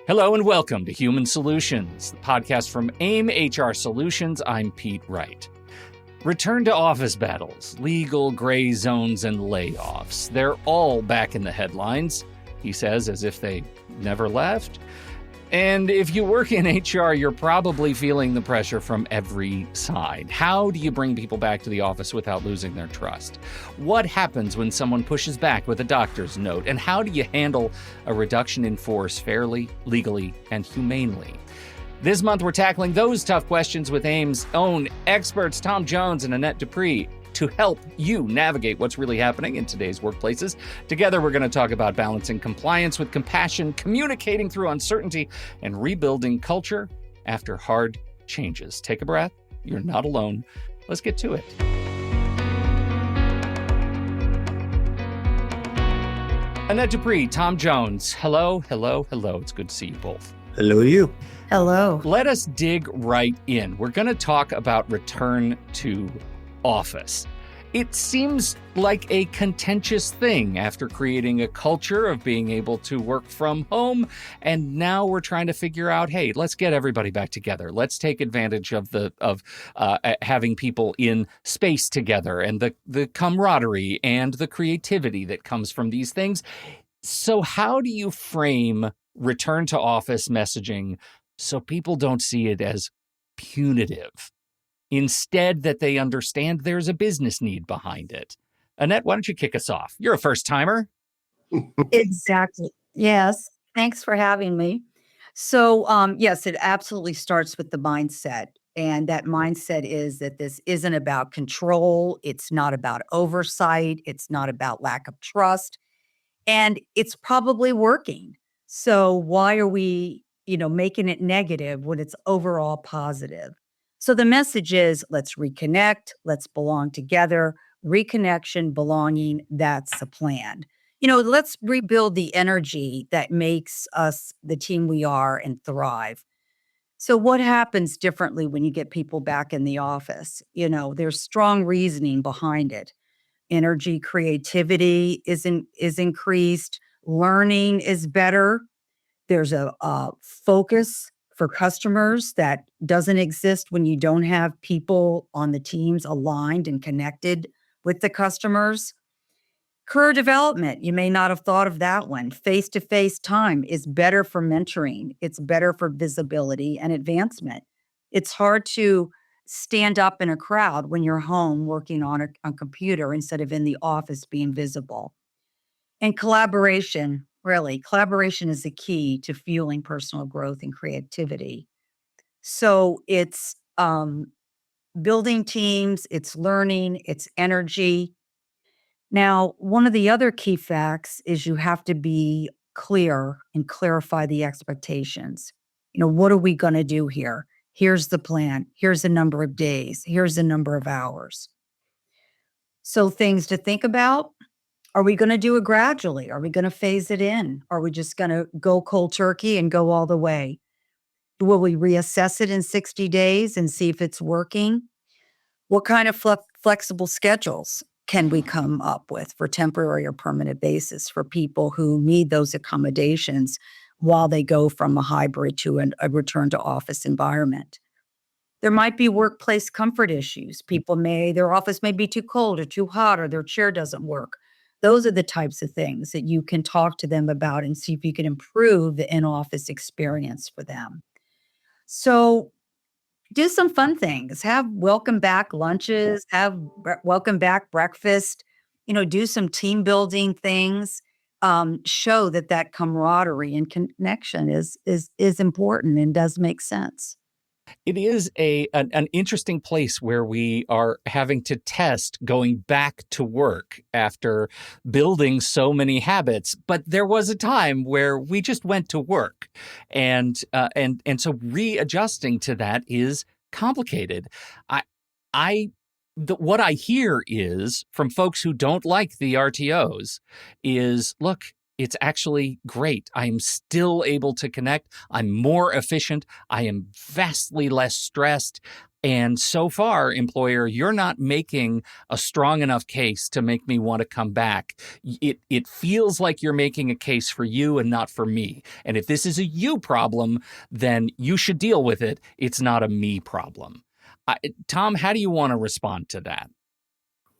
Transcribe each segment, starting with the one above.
Hello and welcome to Human Solutions, the podcast from AIM HR Solutions. I'm Pete Wright. Return to office battles, legal gray zones, and layoffs. They're all back in the headlines, he says, as if they never left. And if you work in HR, you're probably feeling the pressure from every side. How do you bring people back to the office without losing their trust? What happens when someone pushes back with a doctor's note? And how do you handle a reduction in force fairly, legally, and humanely? This month, we're tackling those tough questions with AIM's own experts, Tom Jones and Annette Dupree, to help you navigate what's really happening in today's workplaces. Together, we're going to talk about balancing compliance with compassion, communicating through uncertainty, and rebuilding culture after hard changes. Take a breath. You're not alone. Let's get to it. Annette Dupree, Tom Jones. Hello, hello, hello. It's good to see you both. Hello, you. Hello. Let us dig right in. We're going to talk about return to office. It seems like a contentious thing after creating a culture of being able to work from home. And now we're trying to figure out, hey, let's get everybody back together. Let's take advantage of having people in space together and the camaraderie and the creativity that comes from these things. So how do you frame return to office messaging so people don't see it as punitive? Instead, that they understand there's a business need behind it. Annette, why don't you kick us off? You're a first-timer. Exactly. Yes. Thanks for having me. So, yes, it absolutely starts with the mindset. And that mindset is that this isn't about control. It's not about oversight. It's not about lack of trust. And it's probably working. So why are we, making it negative when it's overall positive? So the message is, let's reconnect, let's belong together, reconnection, belonging, that's the plan. Let's rebuild the energy that makes us the team we are and thrive. So what happens differently when you get people back in the office? There's strong reasoning behind it. Energy, creativity is increased, learning is better. There's a focus for customers that doesn't exist when you don't have people on the teams aligned and connected with the customers. Career development, you may not have thought of that one. Face-to-face time is better for mentoring. It's better for visibility and advancement. It's hard to stand up in a crowd when you're home working on a computer instead of in the office being visible. And collaboration is the key to fueling personal growth and creativity. So it's building teams, it's learning, it's energy. Now, one of the other key facts is you have to be clear and clarify the expectations. What are we going to do here? Here's the plan. Here's the number of days. Here's the number of hours. So things to think about. Are we going to do it gradually? Are we going to phase it in? Are we just going to go cold turkey and go all the way? Will we reassess it in 60 days and see if it's working? What kind of flexible schedules can we come up with for temporary or permanent basis for people who need those accommodations while they go from a hybrid to a return to office environment? There might be workplace comfort issues. Their office may be too cold or too hot or their chair doesn't work. Those are the types of things that you can talk to them about and see if you can improve the in-office experience for them. So do some fun things. Have welcome back lunches, have welcome back breakfast, do some team building things. Show that camaraderie and connection is important and does make sense. It is an interesting place where we are having to test going back to work after building so many habits. But there was a time where we just went to work, and so readjusting to that is complicated. What I hear is from folks who don't like the RTOs is, look, it's actually great. I'm still able to connect. I'm more efficient. I am vastly less stressed. And so far, employer, you're not making a strong enough case to make me want to come back. It feels like you're making a case for you and not for me. And if this is a you problem, then you should deal with it. It's not a me problem. Tom, how do you want to respond to that?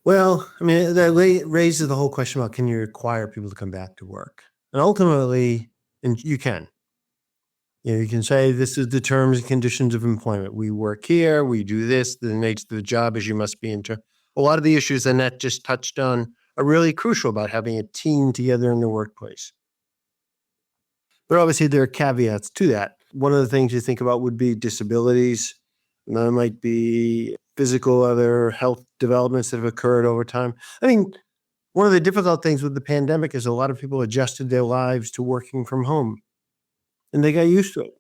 Well, I mean, that raises the whole question about, can you require people to come back to work? And ultimately, and you can. You can say this is the terms and conditions of employment. We work here, we do this, the nature of the job is you must be into. A lot of the issues Annette just touched on are really crucial about having a team together in the workplace. But obviously there are caveats to that. One of the things you think about would be disabilities. And there might be physical, other health developments that have occurred over time. I mean, one of the difficult things with the pandemic is a lot of people adjusted their lives to working from home. And they got used to it.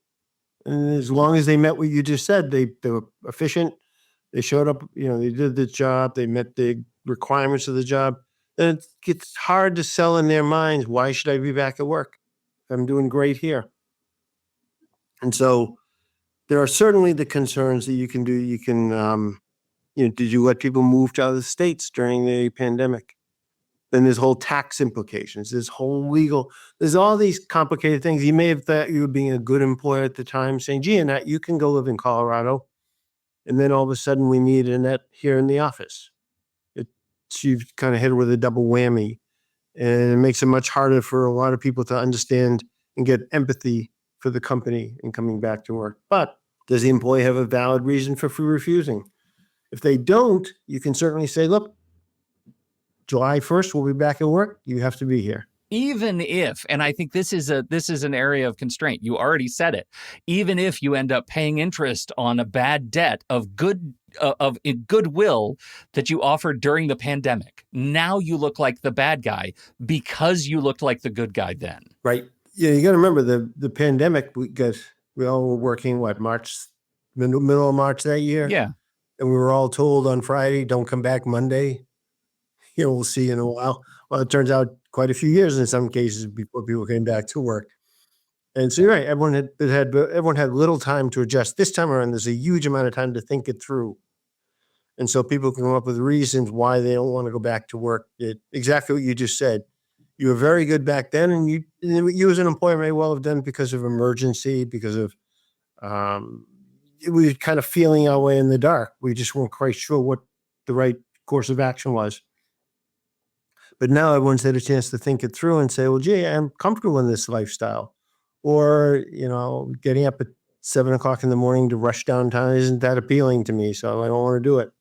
And as long as they met what you just said, they were efficient. They showed up, they did the job. They met the requirements of the job. And it gets hard to sell in their minds, why should I be back at work? I'm doing great here. And so there are certainly the concerns that you can do. You can, did you let people move to other states during the pandemic? Then there's whole tax implications. There's all these complicated things. You may have thought you were being a good employer at the time, saying, gee, Annette, you can go live in Colorado. And then all of a sudden we need Annette here in the office. You've kind of hit her with a double whammy. And it makes it much harder for a lot of people to understand and get empathy for the company and coming back to work. But does the employee have a valid reason for refusing? If they don't, you can certainly say, look, July 1st, we'll be back at work. You have to be here. Even if, and I think this is an area of constraint. You already said it. Even if you end up paying interest on a bad debt of goodwill that you offered during the pandemic, now you look like the bad guy because you looked like the good guy then. Right. Yeah, you got to remember the pandemic. We all were working middle of March that year. Yeah. And we were all told on Friday, don't come back Monday. We'll see you in a while. Well, it turns out quite a few years in some cases before people came back to work. And so you're right. Everyone had little time to adjust. This time around, there's a huge amount of time to think it through. And so people can come up with reasons why they don't want to go back to work. Exactly what you just said. You were very good back then, and you as an employer may well have done because of emergency, because of we were kind of feeling our way in the dark. We just weren't quite sure what the right course of action was. But now everyone's had a chance to think it through and say, well, gee, I'm comfortable in this lifestyle. Or, getting up at 7:00 in the morning to rush downtown isn't that appealing to me. So I don't want to do it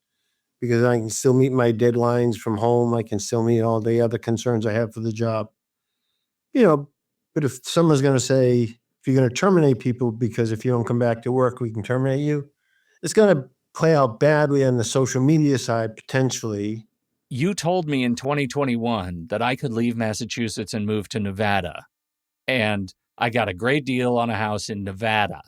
because I can still meet my deadlines from home. I can still meet all the other concerns I have for the job. But if someone's going to say, if you're going to terminate people because if you don't come back to work, we can terminate you, it's going to play out badly on the social media side, potentially. You told me in 2021 that I could leave Massachusetts and move to Nevada. And I got a great deal on a house in Nevada.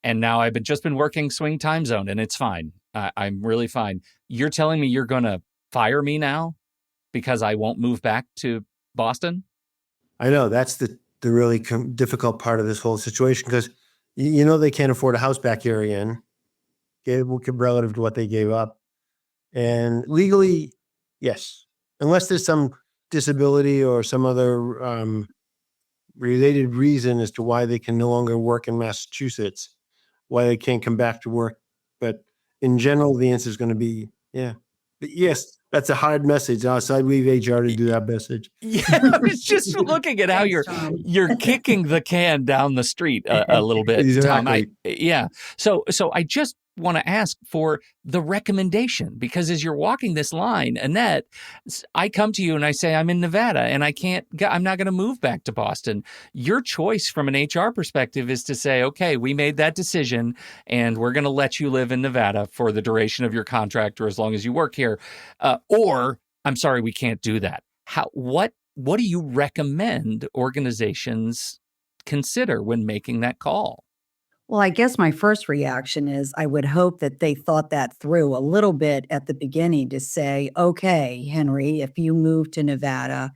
And now I've just been working swing time zone and it's fine. I'm really fine. You're telling me you're going to fire me now because I won't move back to Boston? I know that's the really difficult part of this whole situation because, they can't afford a house back here again, relative to what they gave up. And legally, yes, unless there's some disability or some other related reason as to why they can no longer work in Massachusetts, why they can't come back to work. But in general, the answer is going to be, yeah. But yes, that's a hard message. So I'd leave HR to do that message. Yeah, I was just looking at how you're kicking the can down the street a little bit, Exactly. Tom. So I just want to ask for the recommendation because as you're walking this line, Annette, I come to you and I say, I'm in Nevada and I'm not going to move back to Boston. Your choice from an HR perspective is to say, okay, we made that decision and we're going to let you live in Nevada for the duration of your contract or as long as you work here. Or I'm sorry, we can't do that. What do you recommend organizations consider when making that call? Well, I guess my first reaction is I would hope that they thought that through a little bit at the beginning to say, okay, Henry, if you move to Nevada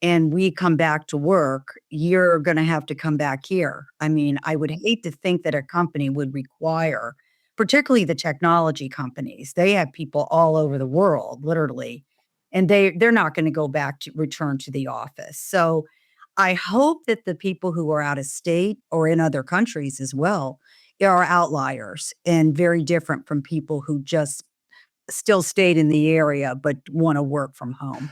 and we come back to work, you're going to have to come back here. I mean, I would hate to think that a company would require particularly the technology companies. They have people all over the world, literally, and they're not going to go back to return to the office. So I hope that the people who are out of state or in other countries as well are outliers and very different from people who just still stayed in the area but want to work from home.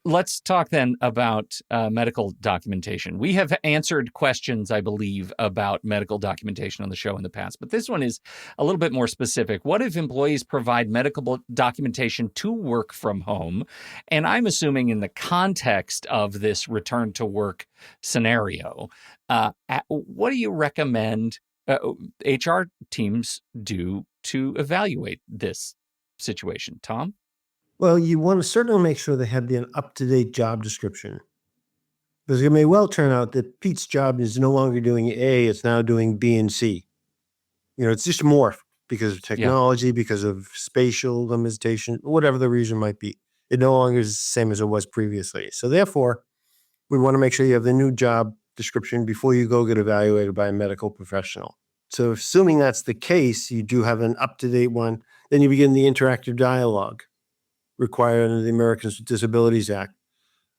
Let's talk then about medical documentation. We have answered questions, I believe, about medical documentation on the show in the past, but this one is a little bit more specific. What if employees provide medical documentation to work from home? And I'm assuming in the context of this return to work scenario, what do you recommend HR teams do to evaluate this situation? Tom? Well, you want to certainly make sure they have the up-to-date job description. Because it may well turn out that Pete's job is no longer doing A, it's now doing B and C. It's just morphed because of technology, because of spatial limitation, whatever the reason might be. It no longer is the same as it was previously. So therefore, we want to make sure you have the new job description before you go get evaluated by a medical professional. So assuming that's the case, you do have an up-to-date one, then you begin the interactive dialogue required under the Americans with Disabilities Act.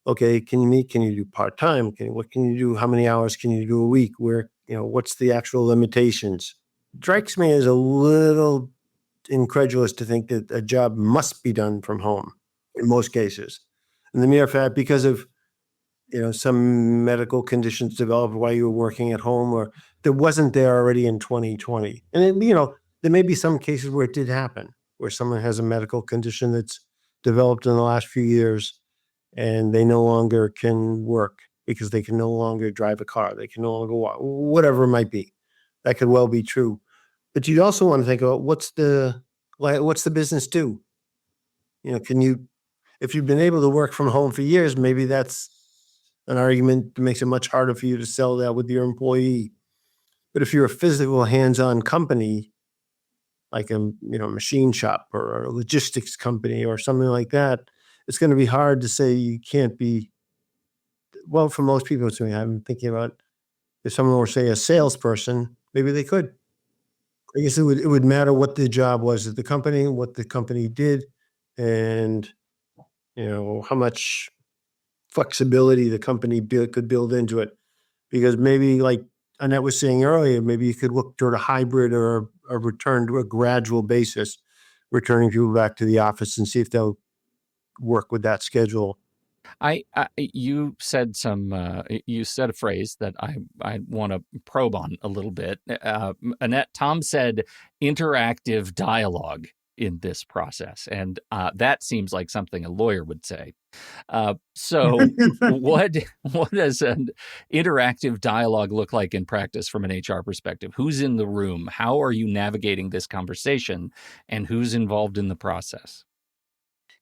Okay, can you meet? Can you do part-time? What can you do? How many hours can you do a week? What's the actual limitations? Strikes me as a little incredulous to think that a job must be done from home in most cases. And the mere fact, because of some medical conditions developed while you were working at home, or that wasn't there already in 2020. And there may be some cases where it did happen, where someone has a medical condition that's developed in the last few years and they no longer can work because they can no longer drive a car, they can no longer walk, whatever it might be. That could well be true. But you'd also want to think about what's the business do? If you've been able to work from home for years, maybe that's an argument that makes it much harder for you to sell that with your employee. But if you're a physical hands-on company, like a machine shop or a logistics company or something like that, it's going to be hard to say you can't be. Well, for most people, I'm thinking about if someone were, say, a salesperson, maybe they could. I guess it would matter what the job was at the company, what the company did, and how much flexibility the company could build into it. Because maybe, like Annette was saying earlier, maybe you could look toward a hybrid or a return to a gradual basis, returning people back to the office and see if they'll work with that schedule. You said a phrase that I want to probe on a little bit. Annette, Tom said interactive dialogue in this process, and that seems like something a lawyer would say. So what does an interactive dialogue look like in practice from an HR perspective? Who's in the room? How are you navigating this conversation? And who's involved in the process?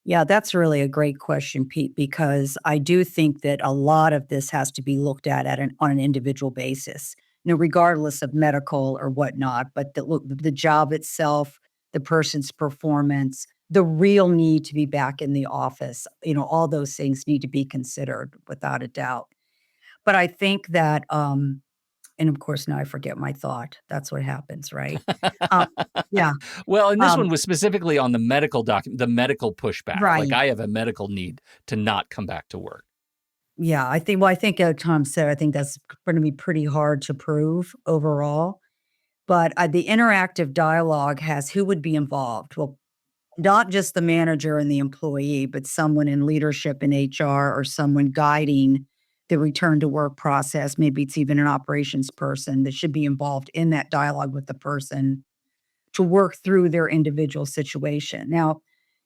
Yeah, that's really a great question, Pete, because I do think that a lot of this has to be looked at on an individual basis, regardless of medical or whatnot. But the job itself, the person's performance, the real need to be back in the office, all those things need to be considered without a doubt. But I think that, and of course, now I forget my thought. That's what happens, right? Um, yeah. Well, and this Um, one was specifically on the medical the medical pushback. Like, right. I have a medical need to not come back to work. Yeah, I think Tom said, I think that's going to be pretty hard to prove overall. But the interactive dialogue has who would be involved? Well, not just the manager and the employee, but someone in leadership in HR or someone guiding the return to work process. Maybe it's even an operations person that should be involved in that dialogue with the person to work through their individual situation. Now,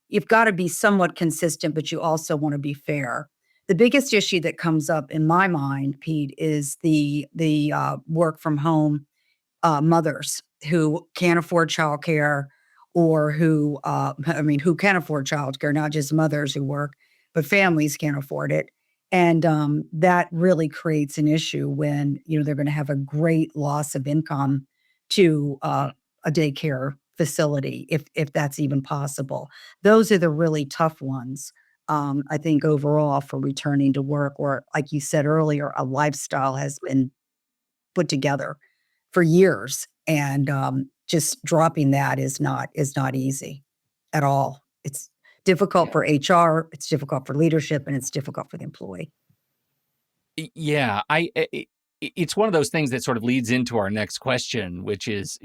you've got to be somewhat consistent, but you also want to be fair. The biggest issue that comes up in my mind, Pete, is the work from home mothers who can't afford childcare, or who can afford childcare, not just mothers who work, but families can't afford it. And that really creates an issue when they're going to have a great loss of income to a daycare facility, if that's even possible. Those are the really tough ones. I think overall for returning to work, or like you said earlier, a lifestyle has been put together for years. And just dropping that is not easy at all. It's difficult for HR, it's difficult for leadership, and it's difficult for the employee. Yeah, it's one of those things that sort of leads into our next question, which is,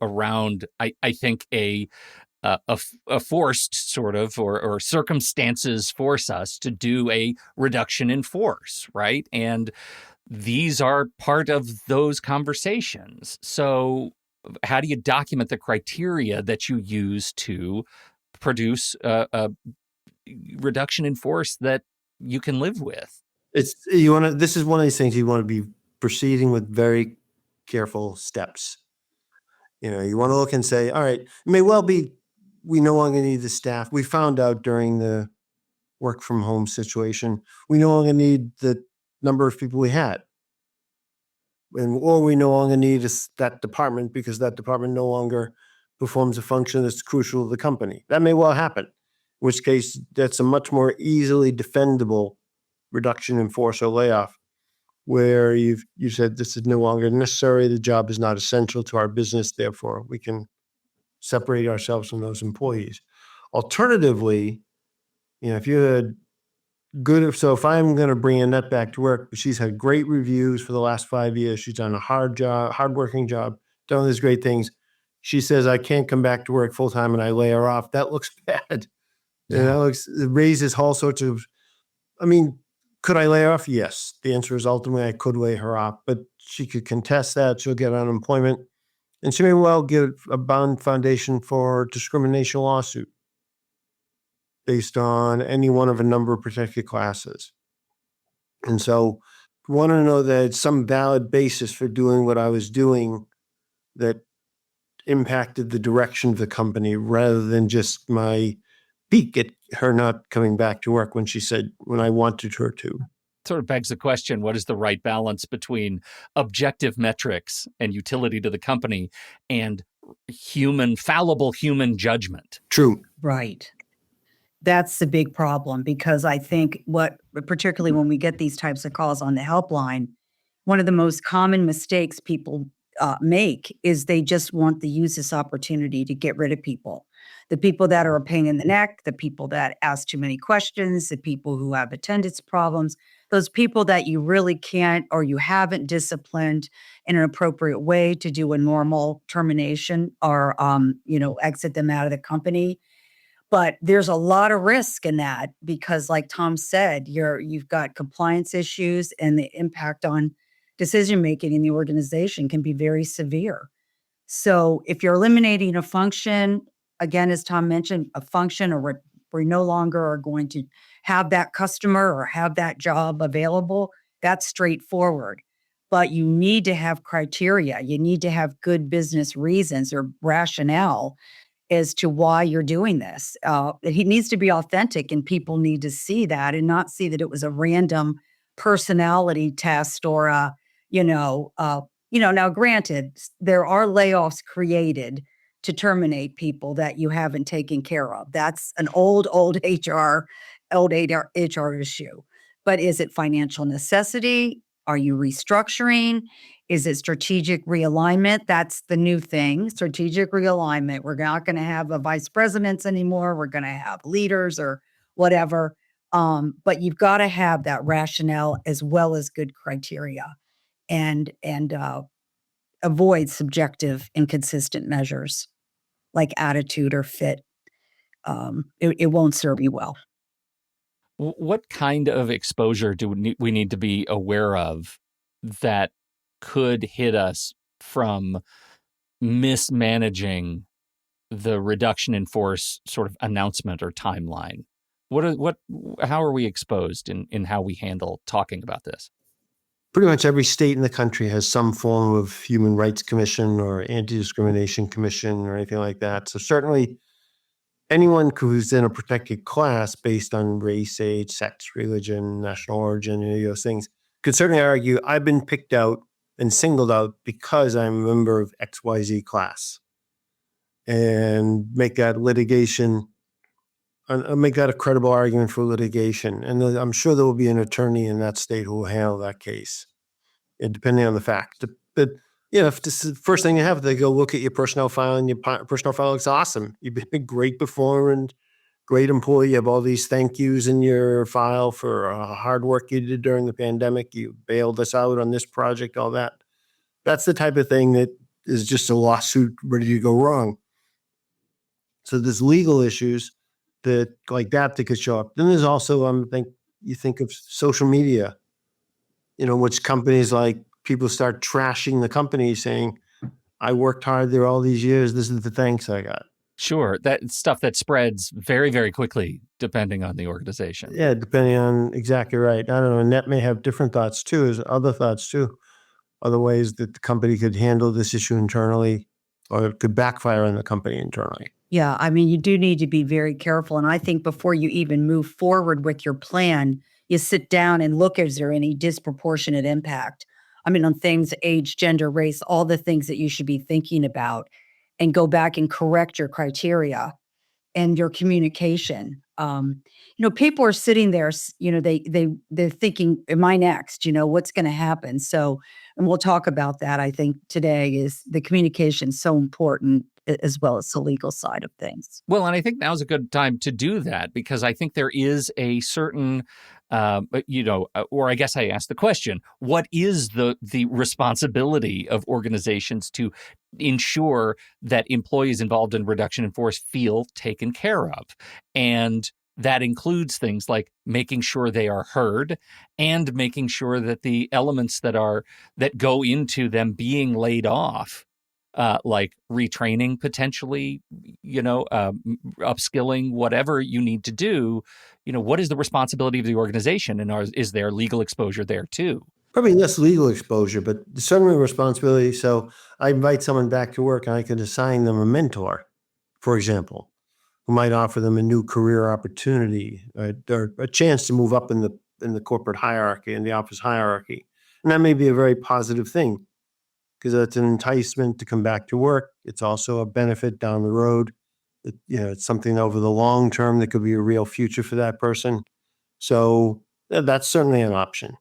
around, I think a forced sort of, or circumstances force us to do a reduction in force, right? And these are part of those conversations. So how do you document the criteria that you use to produce a reduction in force that you can live with? This is one of these things you want to be proceeding with very careful steps. You want to look and say, all right, it may well be we no longer need the staff. We found out during the work from home situation, we no longer need the number of people we had. Or we no longer need that department because that department no longer performs a function that's crucial to the company. That may well happen, in which case that's a much more easily defendable reduction in force or layoff, where you said this is no longer necessary, the job is not essential to our business, therefore we can separate ourselves from those employees. Alternatively, if you had if I'm going to bring Annette back to work, she's had great reviews for the last 5 years, she's done a hardworking job, done all these great things. She says, I can't come back to work full time, and I lay her off. That looks bad. Yeah. It raises all sorts of, could I lay her off? Yes. The answer is ultimately I could lay her off, but she could contest that. She'll get unemployment, and she may well get a bound foundation for discrimination lawsuit based on any one of a number of protected classes. And so I want to know that it's some valid basis for doing what I was doing that impacted the direction of the company, rather than just my peek at her not coming back to work when I wanted her to. Sort of begs the question, what is the right balance between objective metrics and utility to the company and fallible human judgment? True. Right. That's the big problem, because I think particularly when we get these types of calls on the helpline, one of the most common mistakes people make is they just want to use this opportunity to get rid of people. The people that are a pain in the neck, the people that ask too many questions, the people who have attendance problems, those people that you really can't or you haven't disciplined in an appropriate way to do a normal termination or, exit them out of the company. But there's a lot of risk in that because, like Tom said, you've got compliance issues, and the impact on decision-making in the organization can be very severe. So if you're eliminating a function, again, as Tom mentioned, a function, or we no longer are going to have that customer or have that job available, that's straightforward. But you need to have criteria. You need to have good business reasons or rationale as to why you're doing this. He needs to be authentic, and people need to see that and not see that it was a random personality test or now granted, there are layoffs created to terminate people that you haven't taken care of. That's an old HR issue. But is it financial necessity? Are you restructuring? Is it strategic realignment? That's the new thing, strategic realignment. We're not going to have a vice presidents anymore. We're going to have leaders or whatever. But you've got to have that rationale as well as good criteria, and avoid subjective, inconsistent measures like attitude or fit. It won't serve you well. What kind of exposure do we need to be aware of that could hit us from mismanaging the reduction in force sort of announcement or timeline? How are we exposed in how we handle talking about this? Pretty much every state in the country has some form of human rights commission or anti-discrimination commission or anything like that. So certainly anyone who's in a protected class based on race, age, sex, religion, national origin, any of those things, could certainly argue, I've been picked out and singled out because I'm a member of XYZ class, and make that a credible argument for litigation. And I'm sure there will be an attorney in that state who will handle that case, depending on the facts. But if this is the first thing you have, they go look at your personnel file, and your personnel file looks awesome. You've been a great performer and great employee. You have all these thank yous in your file for hard work you did during the pandemic. You bailed us out on this project, all that. That's the type of thing that is just a lawsuit ready to go wrong. So there's legal issues that could show up. Then there's also, you think of social media, which companies people start trashing the company saying, I worked hard there all these years. This is the thanks I got. Sure. That stuff that spreads very, very quickly, depending on the organization. Yeah, depending on, exactly right. I don't know. Annette may have different thoughts too, as other thoughts too. Other ways that the company could handle this issue internally, or it could backfire on the company internally. Yeah, I mean, you do need to be very careful. And I think before you even move forward with your plan, you sit down and look, is there any disproportionate impact? I mean, on things, age, gender, race, all the things that you should be thinking about, and go back and correct your criteria and your communication. People are sitting there, they're thinking, am I next? What's going to happen? So, and we'll talk about that. I think today is the communication so important, as well as the legal side of things. Well, and I think now's a good time to do that, because I think there is a certain, or I guess I asked the question, what is the responsibility of organizations to ensure that employees involved in reduction in force feel taken care of? And that includes things like making sure they are heard, and making sure that the elements that go into them being laid off, like retraining potentially, upskilling, whatever you need to do, what is the responsibility of the organization, and is there legal exposure there too? Probably less legal exposure, but certainly responsibility. So I invite someone back to work, and I could assign them a mentor, for example, who might offer them a new career opportunity, or a chance to move up in the corporate hierarchy, in the office hierarchy. And that may be a very positive thing, because that's an enticement to come back to work. It's also a benefit down the road. It's something over the long term that could be a real future for that person. So that's certainly an option.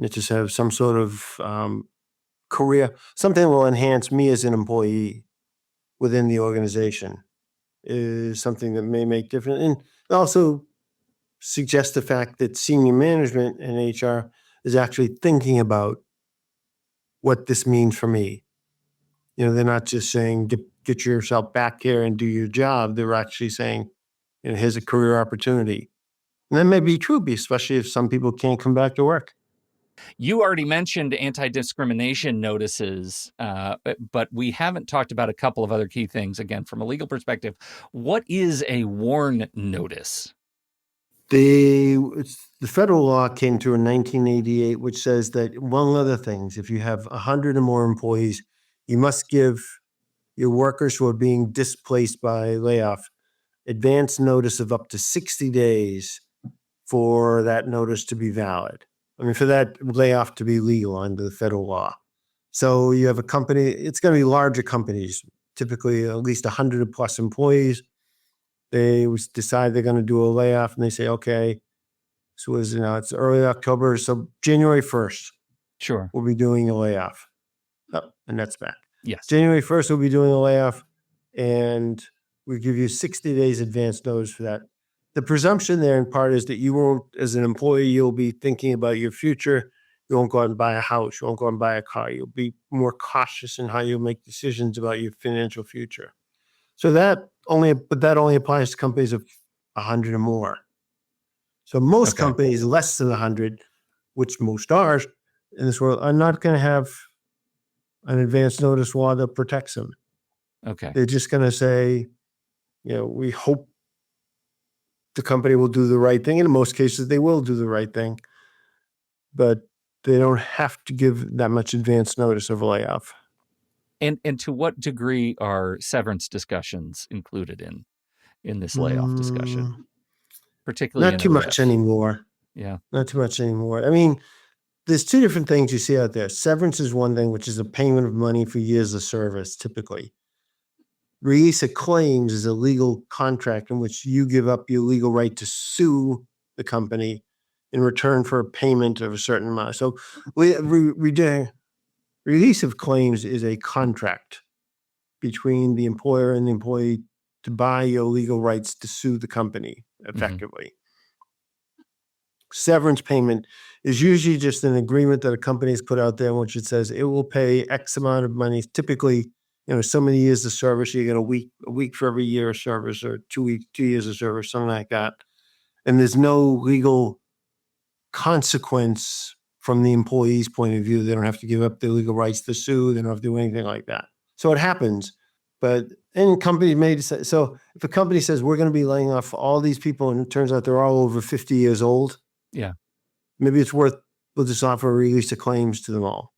Just have some sort of career, something that will enhance me as an employee within the organization, is something that may make difference. And also suggest the fact that senior management and HR is actually thinking about what this means for me. They're not just saying, get yourself back here and do your job. They're actually saying, here's a career opportunity. And that may be true, especially if some people can't come back to work. You already mentioned anti-discrimination notices, but we haven't talked about a couple of other key things. Again, from a legal perspective, what is a WARN notice? The federal law came through in 1988, which says that, among other things, if you have 100 or more employees, you must give your workers who are being displaced by layoff advance notice of up to 60 days for that notice to be valid. For that layoff to be legal under the federal law. So you have a company, it's going to be larger companies, typically at least 100 plus employees. They decide they're going to do a layoff, and they say, okay, so it's early October, so January 1st, sure, we'll be doing a layoff. Oh, and that's back. Yes. January 1st, we'll be doing a layoff, and we give you 60 days advance notice for that. The presumption there in part is that you won't, as an employee, you'll be thinking about your future. You won't go out and buy a house. You won't go out and buy a car. You'll be more cautious in how you make decisions about your financial future. So that only applies to companies of 100 or more. So most companies less than 100, which most are in this world, are not going to have an advance notice law that protects them. Okay. They're just going to say, we hope the company will do the right thing. And in most cases, they will do the right thing. But they don't have to give that much advance notice of a layoff. And to what degree are severance discussions included in this layoff discussion? Particularly not too much anymore. Yeah. Not too much anymore. There's two different things you see out there. Severance is one thing, which is a payment of money for years of service, typically. Release of claims is a legal contract in which you give up your legal right to sue the company in return for a payment of a certain amount. So reduction Release of claims is a contract between the employer and the employee to buy your legal rights to sue the company effectively. Severance payment is usually just an agreement that a company has put out there, which it says it will pay X amount of money. Typically, so many years of service, you get a week for every year of service, or 2 years of service, something like that. And there's no legal consequence from the employee's point of view. They don't have to give up their legal rights to sue. They don't have to do anything like that. So it happens. But companies may decide. So if a company says we're going to be laying off all these people, and it turns out they're all over 50 years old, maybe it's worth, we'll just offer a release of claims to them all.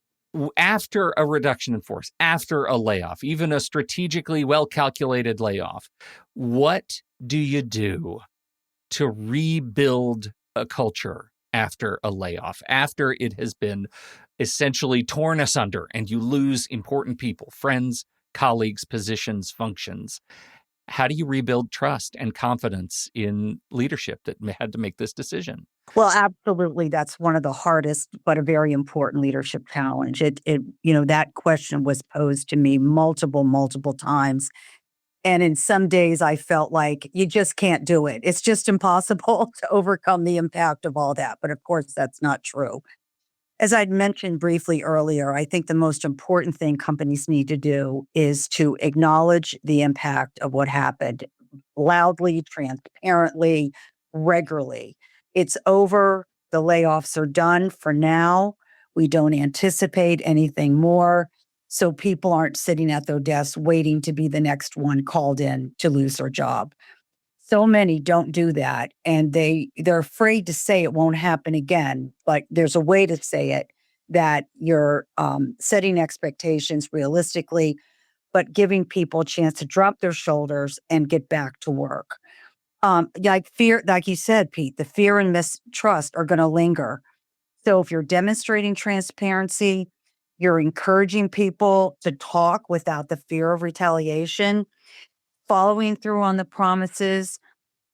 After a reduction in force, after a layoff, even a strategically well-calculated layoff, what do you do to rebuild a culture after a layoff, after it has been essentially torn asunder and you lose important people, friends, colleagues, positions, functions? How do you rebuild trust and confidence in leadership that had to make this decision? Well, absolutely. That's one of the hardest, but a very important leadership challenge. That question was posed to me multiple times. And in some days I felt like you just can't do it. It's just impossible to overcome the impact of all that. But of course, that's not true. As I'd mentioned briefly earlier, I think the most important thing companies need to do is to acknowledge the impact of what happened loudly, transparently, regularly. It's over. The layoffs are done for now. We don't anticipate anything more. So people aren't sitting at their desks waiting to be the next one called in to lose their job. So many don't do that, and they're afraid to say it won't happen again. But there's a way to say it, that you're setting expectations realistically, but giving people a chance to drop their shoulders and get back to work. Like you said, Pete, the fear and mistrust are going to linger. So if you're demonstrating transparency, you're encouraging people to talk without the fear of retaliation, following through on the promises,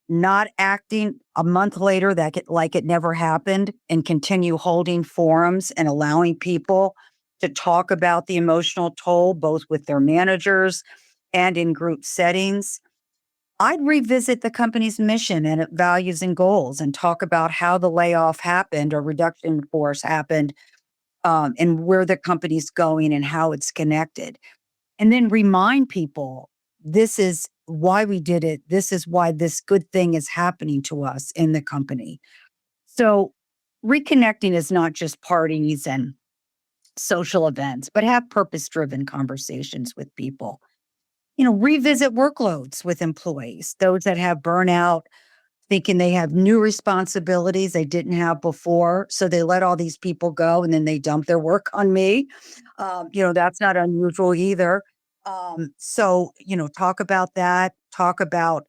not acting a month later like it never happened, and continue holding forums and allowing people to talk about the emotional toll, both with their managers and in group settings. I'd revisit the company's mission and its values and goals and talk about how the layoff happened or reduction in force happened, and where the company's going and how it's connected. And then remind people, this is why we did it. This is why this good thing is happening to us in the company. So reconnecting is not just parties and social events, but have purpose-driven conversations with people. Revisit workloads with employees, those that have burnout, thinking they have new responsibilities they didn't have before. So they let all these people go and then they dump their work on me. That's not unusual either. Talk about that. Talk about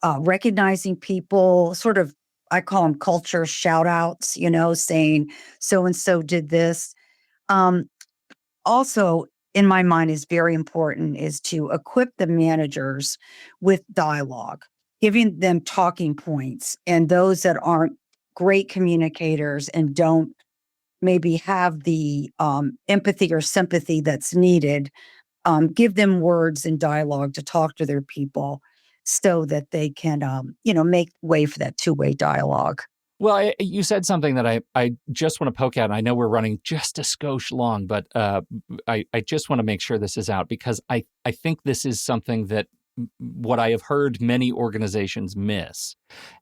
recognizing people, sort of, I call them culture shout outs, saying so-and-so did this. Also, in my mind, is very important is to equip the managers with dialogue, giving them talking points, and those that aren't great communicators and don't maybe have the empathy or sympathy that's needed, give them words and dialogue to talk to their people so that they can, make way for that two-way dialogue. Well, you said something that I just want to poke at. And I know we're running just a skosh long, but I just want to make sure this is out, because I think this is something that what I have heard many organizations miss.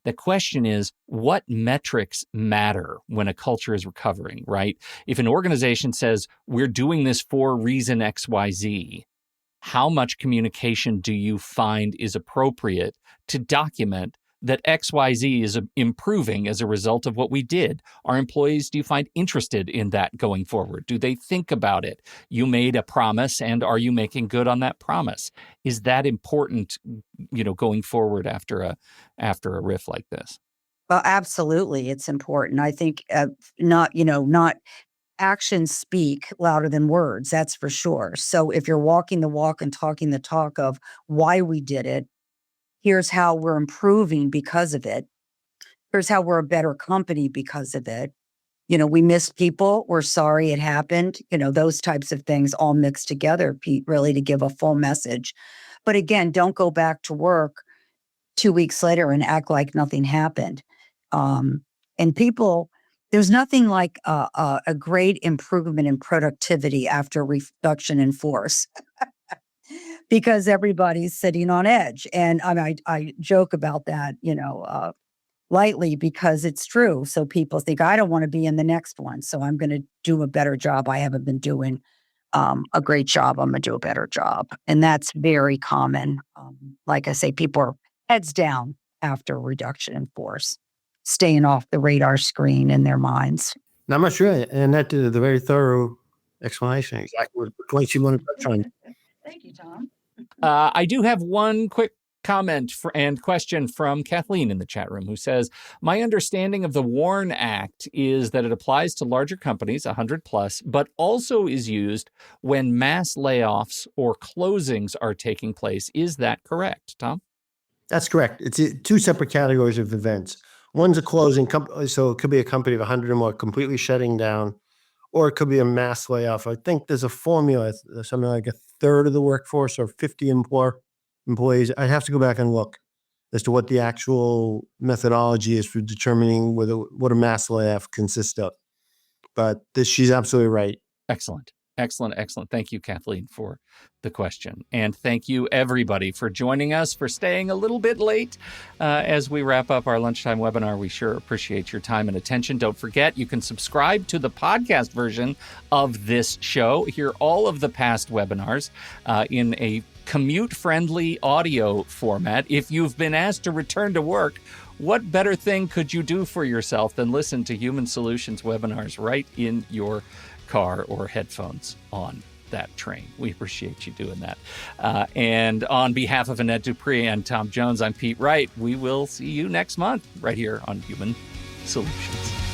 The question is, what metrics matter when a culture is recovering, right? If an organization says, we're doing this for reason XYZ, how much communication do you find is appropriate to document that XYZ is improving as a result of what we did? Are employees, do you find, interested in that going forward? Do they think about it? You made a promise, and are you making good on that promise? Is that important, going forward after a riff like this? Well, absolutely. It's important. I think not actions speak louder than words. That's for sure. So if you're walking the walk and talking the talk of why we did it, here's how we're improving because of it. Here's how we're a better company because of it. We missed people. We're sorry it happened. Those types of things all mixed together, Pete, really to give a full message. But again, don't go back to work 2 weeks later and act like nothing happened. And people, there's nothing like a great improvement in productivity after reduction in force because everybody's sitting on edge. And I joke about that, lightly because it's true. So people think, I don't want to be in the next one. So I'm going to do a better job. I haven't been doing a great job. I'm going to do a better job. And that's very common. Like I say, people are heads down after reduction in force, staying off the radar screen in their minds. Now, I'm not sure. Annette did a very thorough explanation. Exactly what points you want to touch on. Thank you, Tom. I do have one quick comment and question from Kathleen in the chat room, who says, my understanding of the WARN Act is that it applies to larger companies, 100 plus, but also is used when mass layoffs or closings are taking place. Is that correct, Tom? That's correct. It's two separate categories of events. One's a closing, so it could be a company of 100 or more completely shutting down, or it could be a mass layoff. I think there's a formula, something like a third of the workforce or 50 and more employees. I'd have to go back and look as to what the actual methodology is for determining what a mass layoff consists of. But she's absolutely right. Excellent. Thank you, Kathleen, for the question. And thank you, everybody, for joining us, for staying a little bit late as we wrap up our lunchtime webinar. We sure appreciate your time and attention. Don't forget, you can subscribe to the podcast version of this show. Hear all of the past webinars in a commute-friendly audio format. If you've been asked to return to work, what better thing could you do for yourself than listen to Human Solutions webinars right in your car or headphones on that train? We appreciate you doing that. And on behalf of Annette Dupree and Tom Jones, I'm Pete Wright. We will see you next month right here on Human Solutions.